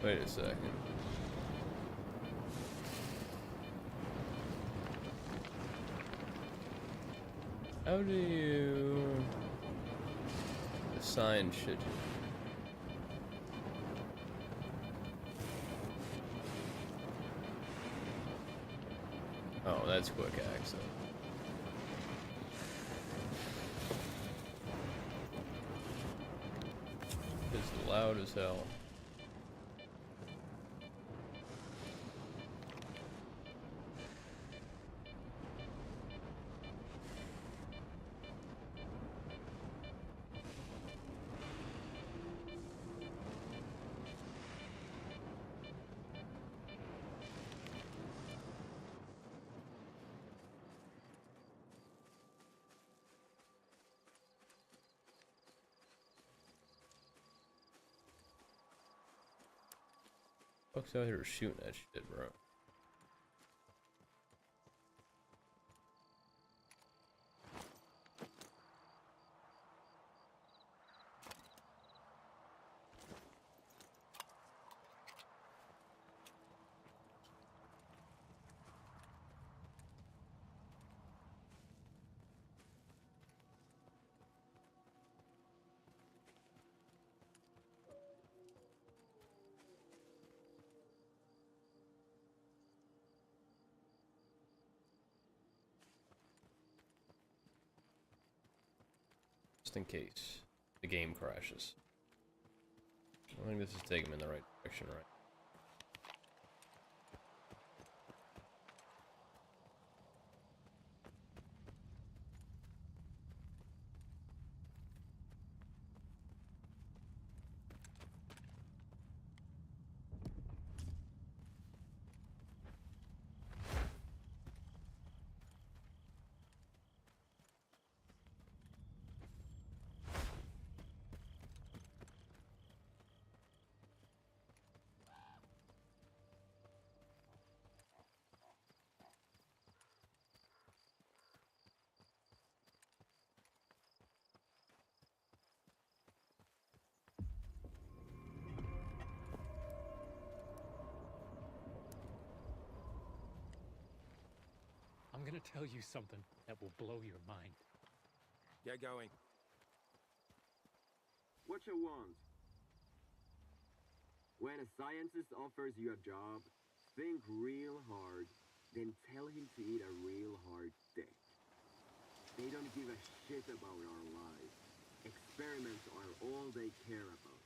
Wait a second. How do you assign shit? Oh, that's quick access. It's loud as hell. Fuck's out here shooting that shit, bro. Just in case the game crashes. I think this is taking him in the right direction, right? I'm gonna tell you something that will blow your mind. Get going. What you want? When a scientist offers you a job, think real hard, then tell him to eat a real hard dick. They don't give a shit about our lives. Experiments are all they care about.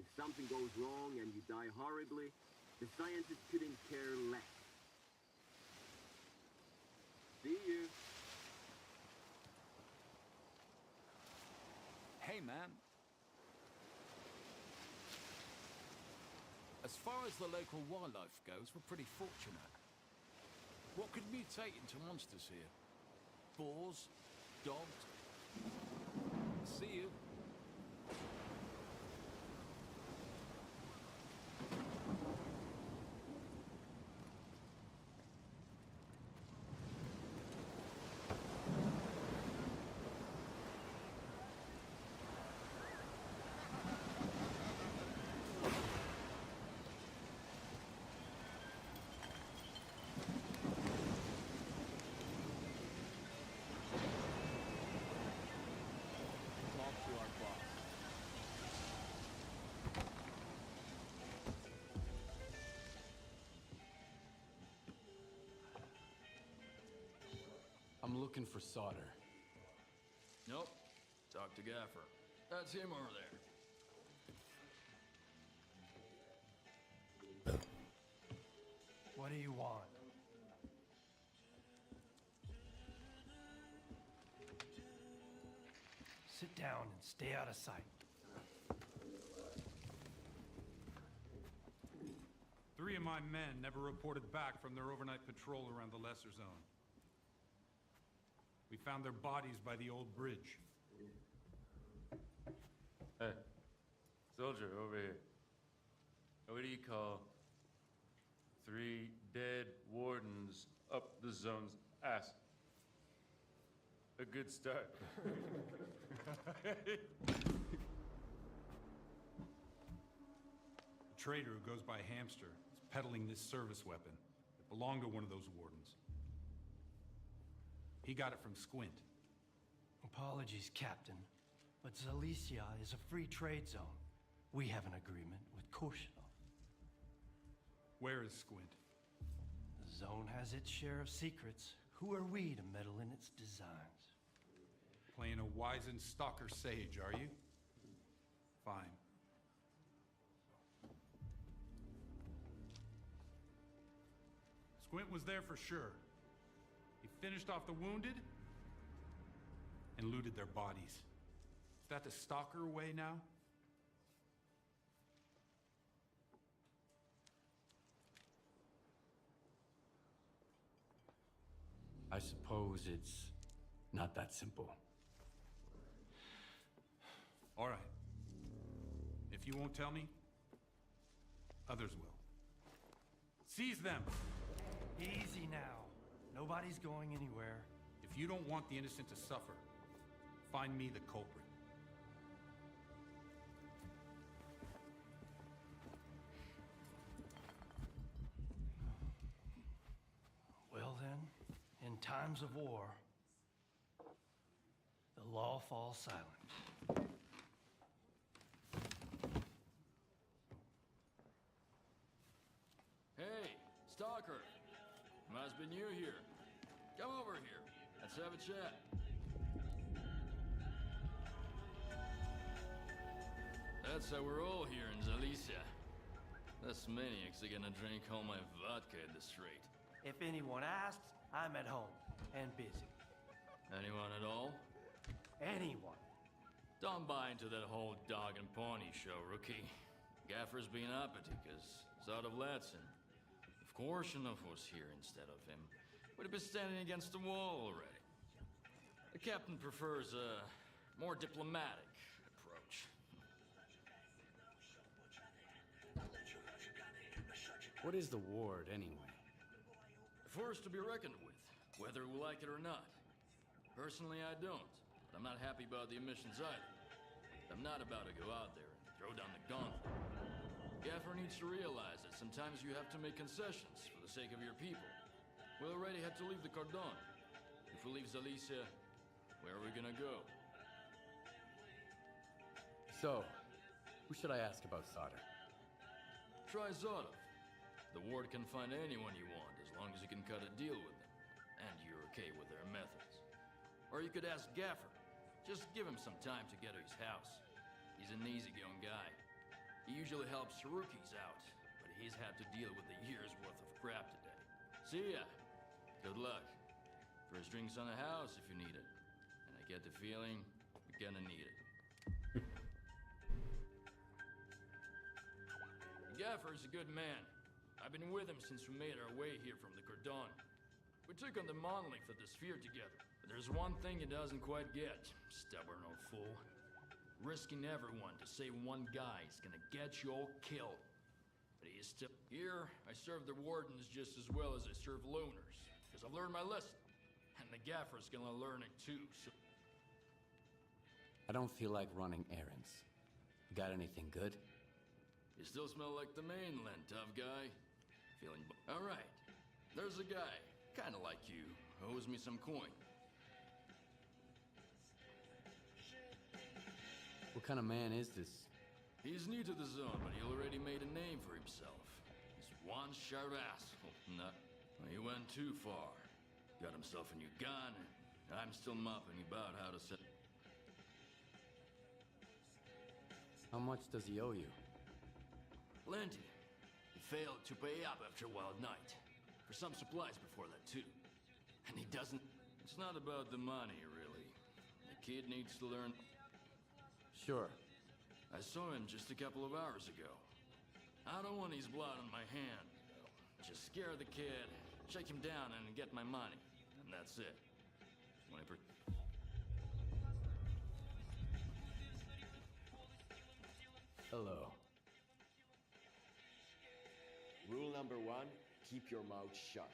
If something goes wrong and you die horribly, the scientist couldn't care less. See you. Hey, man. As far as the local wildlife goes, we're pretty fortunate. What could mutate into monsters here? Boars? Dogs? See you. I'm looking for solder. Nope. Talk to Gaffer. That's him over there. What do you want? Sit down and stay out of sight. 3 of my men never reported back from their overnight patrol around the Lesser Zone. We found their bodies by the old bridge. Hey, soldier over here. What do you call 3 dead wardens up the zone's ass? A good start. trader who goes by Hamster is peddling this service weapon. It belonged to one of those wardens. He got it from Squint. Apologies, Captain, but Zalicia is a free trade zone. We have an agreement with Koshino. Where is Squint? The zone has its share of secrets. Who are we to meddle in its designs? Playing a wizened stalker sage, are you? Fine. Squint was there for sure. He finished off the wounded and looted their bodies. Is that the stalker way now? I suppose it's not that simple. All right. If you won't tell me, others will. Seize them! Easy now. Nobody's going anywhere. If you don't want the innocent to suffer, find me the culprit. Well then, in times of war, the law falls silent. Hey, Stalker. Must be new here. Come over here. Let's have a chat. That's how we're all here in Zalicia. This maniac's are gonna drink all my vodka in the street. If anyone asks, I'm at home and busy. Anyone at all? Anyone. Don't buy into that whole dog and pony show, rookie. Gaffer's been uppity, cause he's out of Latson. Of course enough was here instead of him. Would have been standing against the wall already. The captain prefers a more diplomatic approach. What is the ward, anyway? A force to be reckoned with, whether we like it or not. Personally, I don't. But I'm not happy about the emissions either. I'm not about to go out there and throw down the gauntlet. Gaffer needs to realize that sometimes you have to make concessions for the sake of your people. We already had to leave the Cordon. If we leave Zalicia, where are we gonna go? So, who should I ask about solder? Try Zotov. The ward can find anyone you want as long as you can cut a deal with them. And you're okay with their methods. Or you could ask Gaffer. Just give him some time to get to his house. He's an easygoing guy. He usually helps rookies out, but he's had to deal with a year's worth of crap today. See ya. Good luck. First drinks on the house if you need it. And I get the feeling you're gonna need it. Gaffer's a good man. I've been with him since we made our way here from the Cordon. We took on the monolith of the sphere together. But there's one thing he doesn't quite get. Stubborn old fool. Risking everyone to save one guy is gonna get you all killed. But he is still... Here, I serve the wardens just as well as I serve loners. Because I've learned my lesson. And the Gaffer's gonna learn it too, so... I don't feel like running errands. You got anything good? You still smell like the mainland, tough guy. Feeling... Alright. There's a guy, kinda like you, who owes me some coin. What kind of man is this? He's new to the zone, but he already made a name for himself. He's one sharp asshole. Not... He went too far. Got himself a new gun, and I'm still mopping about how to set... How much does he owe you? Plenty. He failed to pay up after a wild night. For some supplies before that, too. And he doesn't... It's not about the money, really. The kid needs to learn... Sure. I saw him just a couple of hours ago. I don't want his blood on my hand, though. Just scare the kid, shake him down, and get my money. And that's it. 20%. Hello. Rule number 1, keep your mouth shut.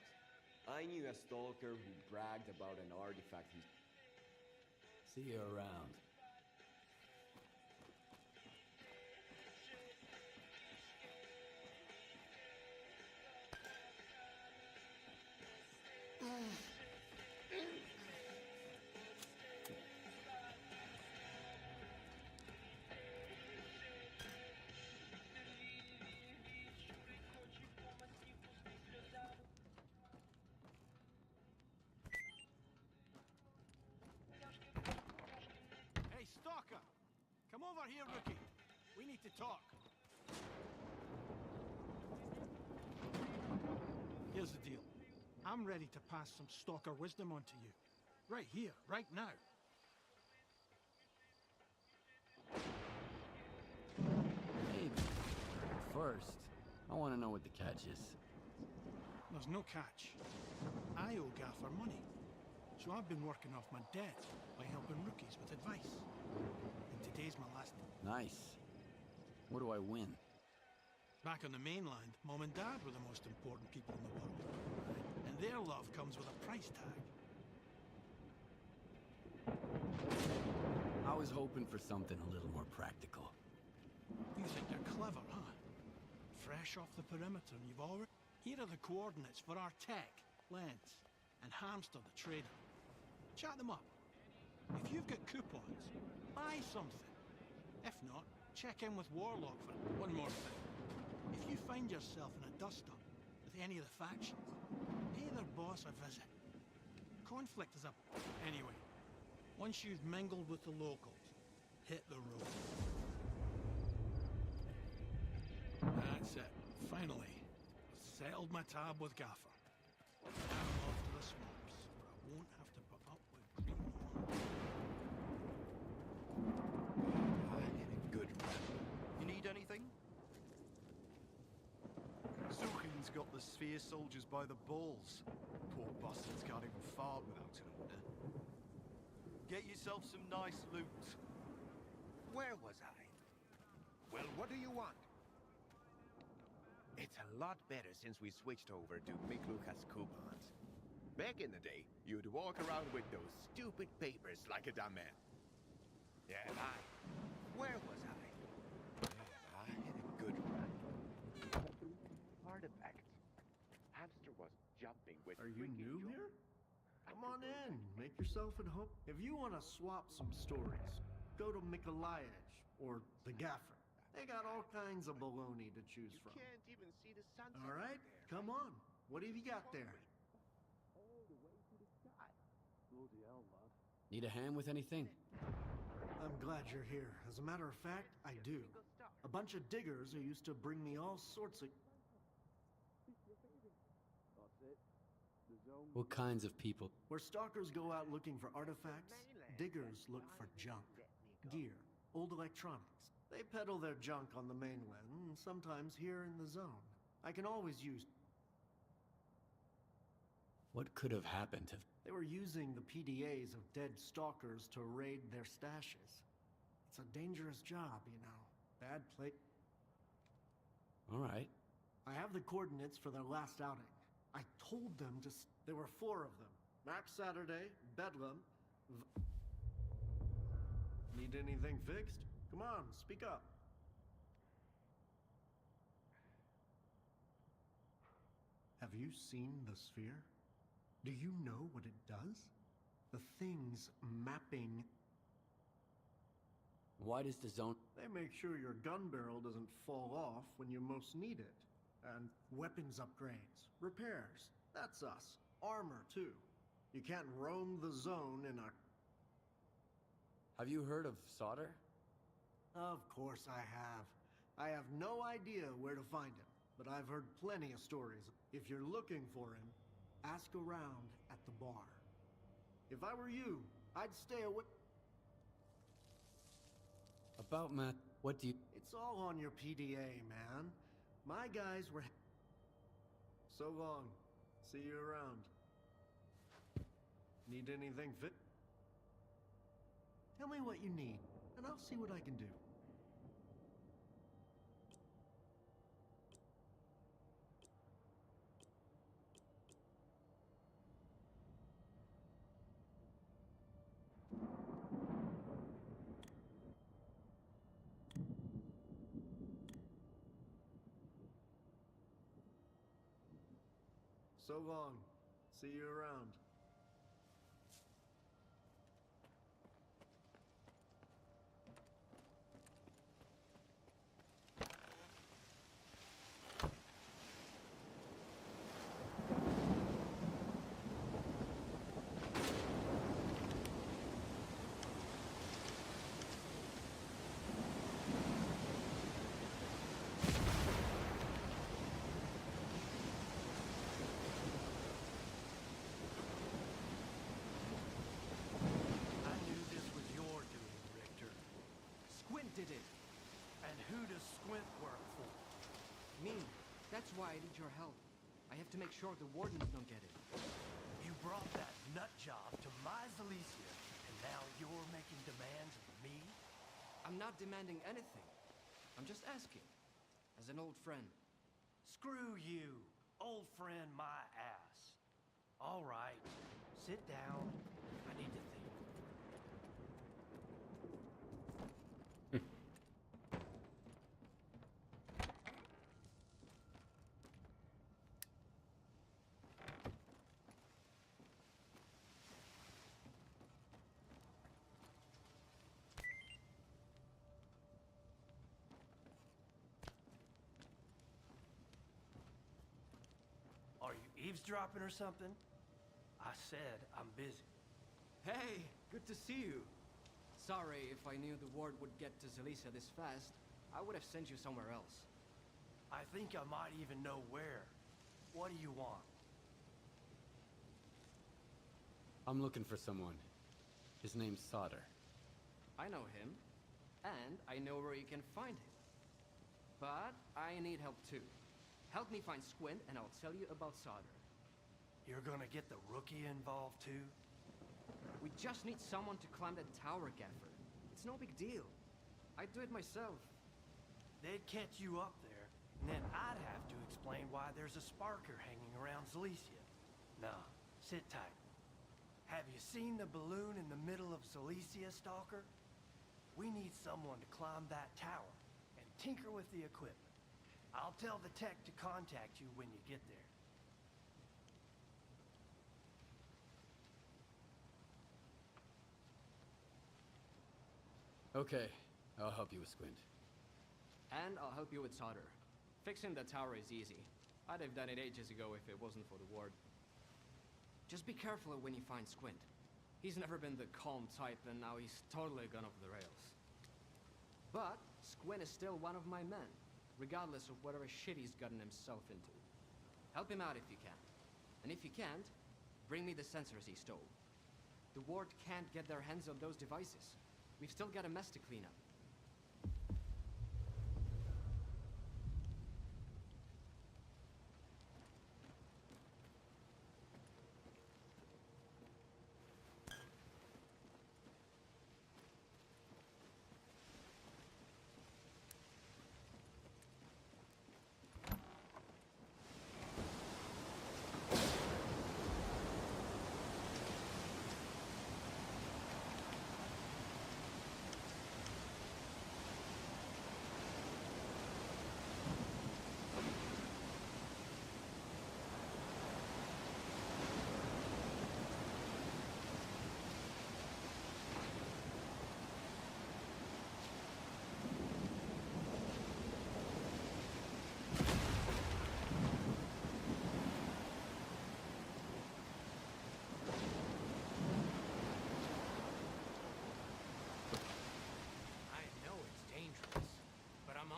I knew a stalker who bragged about an artifact he... See you around. here, rookie. We need to talk. Here's the deal. I'm ready to pass some stalker wisdom on to you. Right here, right now. Maybe. First, I want to know what the catch is. There's no catch. I owe Gaffer money. So I've been working off my debt by helping rookies with advice. And today's my last. Nice. What do I win? Back on the mainland, Mom and Dad were the most important people in the world. And their love comes with a price tag. I was hoping for something a little more practical. You think you're clever, huh? Fresh off the perimeter, and you've already... Here are the coordinates for our tech, Lens, and Hamster the trader. Chat them up. If you've got coupons, buy something. If not, check in with Warlock for one more thing. If you find yourself in a dust-up with any of the factions, pay their boss a visit. Conflict is up. Anyway, once you've mingled with the locals, hit the road. That's it. Finally, settled my tab with Gaffer. Now I'm off to the swamps, where I won't have to put up with Good. You need anything? Zuchin's got the sphere soldiers by the balls. Poor bastards can't even fart without an order. Get yourself some nice loot. Where was I? Well, what do you want? It's a lot better since we switched over to Mikluka's coupons. Back in the day, you'd walk around with those stupid papers like a dumb man. Yeah, where was I? I had a good run. Artifacts. Hamster was jumping with... Are you new here? Come on in, make yourself at home. If you want to swap some stories, go to Mikolayich or the Gaffer. They got all kinds of baloney to choose from. You can't even see the sunset. All right, come on. What have you got there? All the way to the sky. Bloody hell, love. Need a hand with anything? I'm glad you're here. As a matter of fact, I do. A bunch of diggers are used to bring me all sorts of... What kinds of people? Where stalkers go out looking for artifacts, diggers look for junk, gear, old electronics. They peddle their junk on the mainland, and sometimes here in the zone. I can always use... What could have happened to... They were using the PDAs of dead stalkers to raid their stashes. It's a dangerous job, you know. Bad play... All right. I have the coordinates for their last outing. I told them to... There were 4 of them. Max Saturday, Bedlam... Need anything fixed? Come on, speak up. Have you seen the sphere? Do you know what it does? The thing's mapping... Why does the zone... They make sure your gun barrel doesn't fall off when you most need it. And weapons upgrades, repairs. That's us. Armor, too. You can't roam the zone in a... Have you heard of solder? Of course I have. I have no idea where to find him, but I've heard plenty of stories. If you're looking for him, ask around at the bar. If I were you, I'd stay away... About Matt, what do you... It's all on your PDA, man. My guys were... So long. See you around. Need anything fit? Tell me what you need, and I'll see what I can do. So long. See you around. That's why I need your help. I have to make sure the wardens don't get it. You brought that nut job to my Zalicia, and now you're making demands of me? I'm not demanding anything. I'm just asking. As an old friend. Screw you. Old friend my ass. All right. Sit down. I need to think. Are you eavesdropping or something? I said I'm busy. Hey, good to see you. Sorry, if I knew the ward would get to Zalicia this fast, I would have sent you somewhere else. I think I might even know where. What do you want? I'm looking for someone. His name's Sauter. I know him, and I know where you can find him. But I need help too. Help me find Squint, and I'll tell you about Sauter. You're gonna get the rookie involved too? We just need someone to climb that tower, Gaffer. It's no big deal. I'd do it myself. They'd catch you up there, and then I'd have to explain why there's a sparker hanging around Zalicia. Nah, sit tight. Have you seen the balloon in the middle of Zalicia, Stalker? We need someone to climb that tower and tinker with the equipment. I'll tell the tech to contact you when you get there. Okay, I'll help you with Squint. And I'll help you with Sauter. Fixing the tower is easy. I'd have done it ages ago if it wasn't for the ward. Just be careful when you find Squint. He's never been the calm type, and now he's totally gone off the rails. But Squint is still one of my men, regardless of whatever shit he's gotten himself into. Help him out if you can. And if you can't, bring me the sensors he stole. The ward can't get their hands on those devices. We've still got a mess to clean up.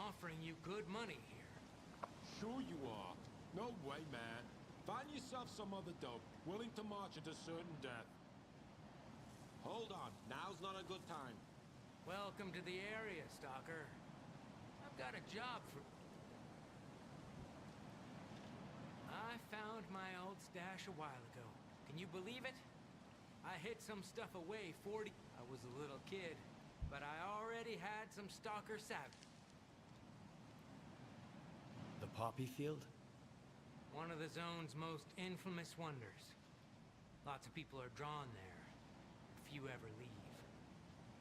Offering you good money here. Sure you are. No way, man. Find yourself some other dope, willing to march into certain death. Hold on, now's not a good time. Welcome to the area, Stalker. I've got a job for... I found my old stash a while ago. Can you believe it? I hid some stuff away 40... I was a little kid, but I already had some Stalker savvy. The poppy field? One of the zone's most infamous wonders. Lots of people are drawn there. Few ever leave.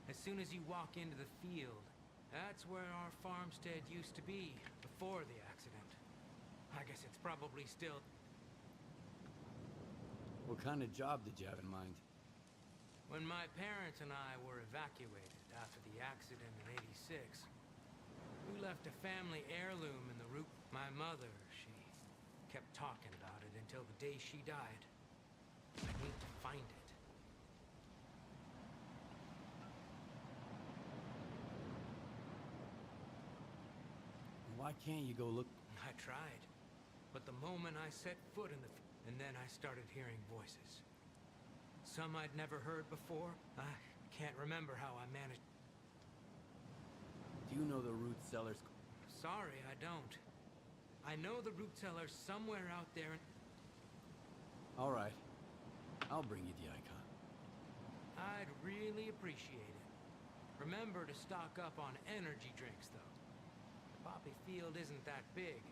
As soon as you walk into the field, that's where our farmstead used to be before the accident. I guess it's probably still... What kind of job did you have in mind? When my parents and I were evacuated after the accident in '86, we left a family heirloom in the roof. My mother, she kept talking about it until the day she died. I need to find it. Why can't you go look? I tried, but the moment I set foot in the... And then I started hearing voices. Some I'd never heard before. I can't remember how I managed... Do you know the root cellars? Sorry, I don't. I know the root cellar's somewhere out there and... All right. I'll bring you the icon. I'd really appreciate it. Remember to stock up on energy drinks, though. The poppy field isn't that big.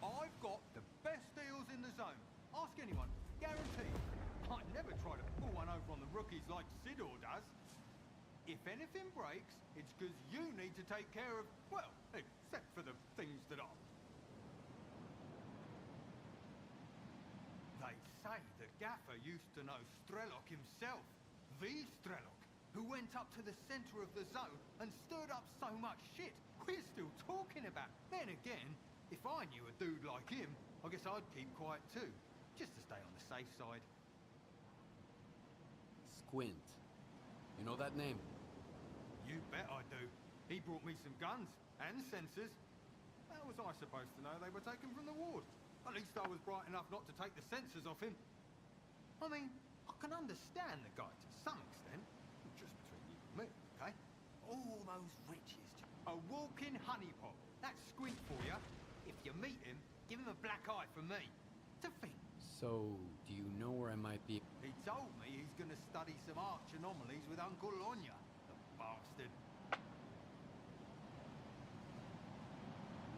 I've got the best deals in the zone. Ask anyone. Guaranteed. I never try to pull one over on the rookies like Sidor does. If anything breaks, it's because you need to take care of, well, except for the things that are. They say the gaffer used to know Strelok himself. The Strelok, who went up to the center of the zone and stirred up so much shit we're still talking about. Then again, if I knew a dude like him, I guess I'd keep quiet too, just to stay on the safe side. Squint. You know that name? You bet I do. He brought me some guns and sensors. How was I supposed to know they were taken from the ward? At least I was bright enough not to take the sensors off him. I mean, I can understand the guy to some extent. Just between you and me, okay? All those riches. A walking honeypot. That's Squint for you. If you meet him, give him a black eye from me. To think. So, do you know where I might be? He told me he's gonna study some arch anomalies with Uncle Onya. The bastard.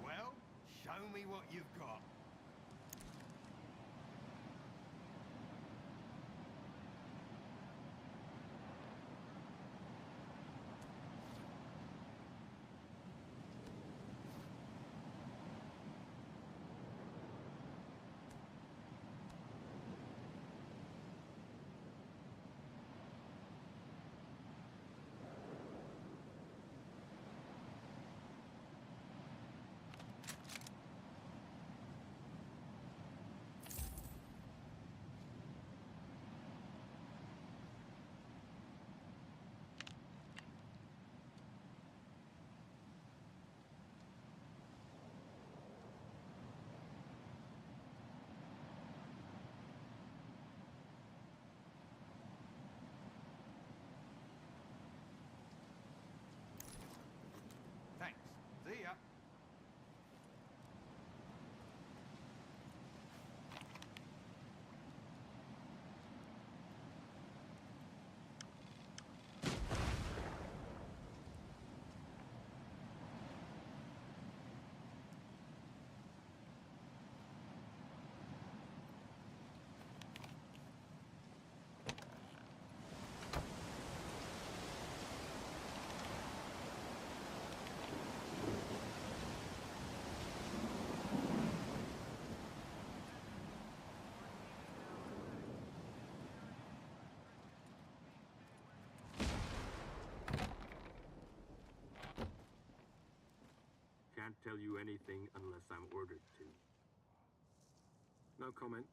Well, show me what you've got. can't tell you anything unless I'm ordered to. No comment.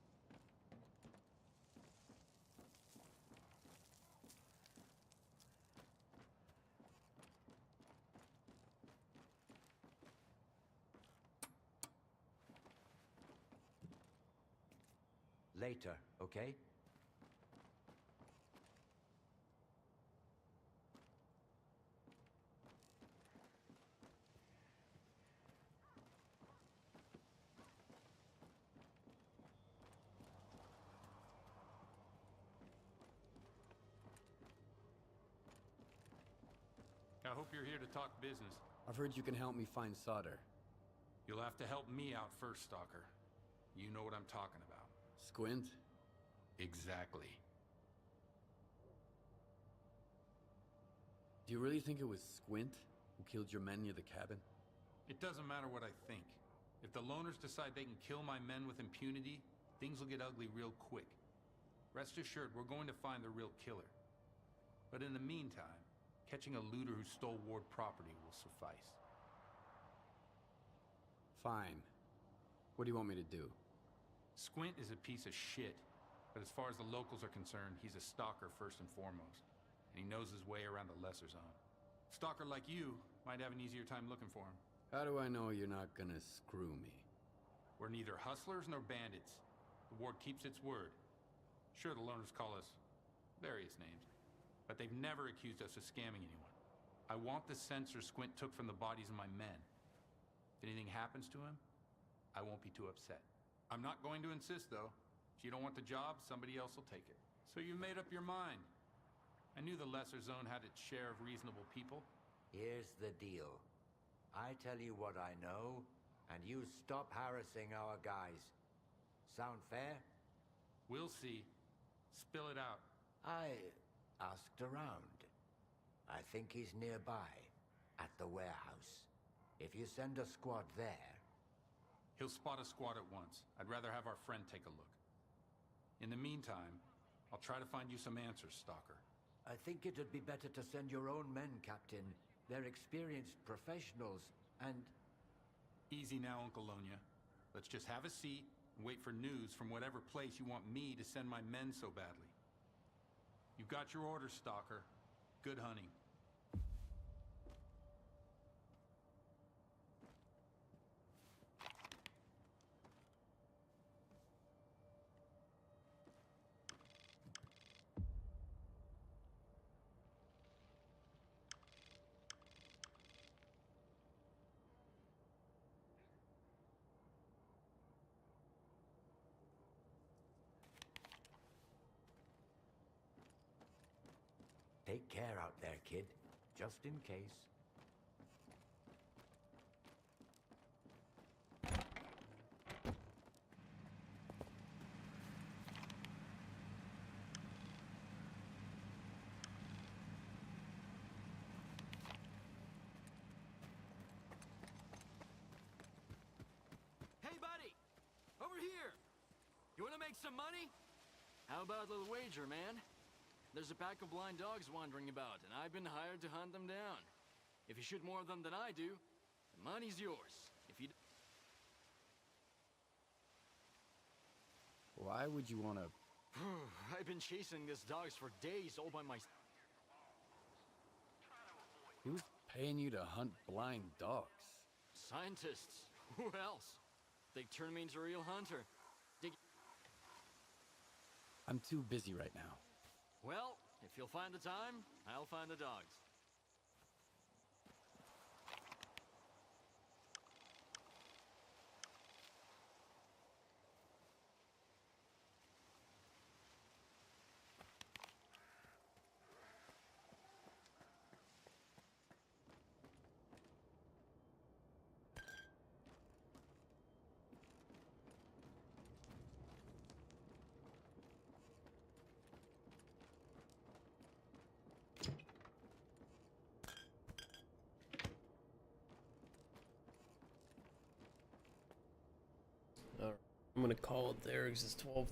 Later, okay? I hope you're here to talk business. I've heard you can help me find solder. You'll have to help me out first, Stalker. You know what I'm talking about. Squint? Exactly. Do you really think it was Squint who killed your men near the cabin? It doesn't matter what I think. If the loners decide they can kill my men with impunity, things will get ugly real quick. Rest assured, we're going to find the real killer. But in the meantime, catching a looter who stole Ward property will suffice. Fine. What do you want me to do? Squint is a piece of shit, but as far as the locals are concerned, he's a stalker first and foremost, and he knows his way around the lesser zone. Stalker like you might have an easier time looking for him. How do I know you're not gonna screw me? We're neither hustlers nor bandits. The Ward keeps its word. Sure, the loners call us various names, but they've never accused us of scamming anyone. I want the sensor Squint took from the bodies of my men. If anything happens to him, I won't be too upset. I'm not going to insist, though. If you don't want the job, somebody else will take it. So you made up your mind. I knew the lesser zone had its share of reasonable people. Here's the deal. I tell you what I know, and you stop harassing our guys. Sound fair? We'll see. Spill it out. I asked around. I think he's nearby, at the warehouse. If you send a squad there... He'll spot a squad at once. I'd rather have our friend take a look. In the meantime, I'll try to find you some answers, Stalker. I think it'd be better to send your own men, Captain. They're experienced professionals, and... Easy now, Uncle Lonya. Let's just have a seat and wait for news from whatever place you want me to send my men so badly. You've got your orders, Stalker. Good hunting. Take care out there, kid. Just in case. Hey, buddy! Over here! You wanna make some money? How about a little wager, man? There's a pack of blind dogs wandering about, and I've been hired to hunt them down. If you shoot more of them than I do, the money's yours. If you... Why would you want to... I've been chasing these dogs for days all by myself. Who's paying you to hunt blind dogs? Scientists. Who else? They turned me into a real hunter. I'm too busy right now. Well, if you'll find the time, I'll find the dogs. I'm gonna call it there because it's 12:30.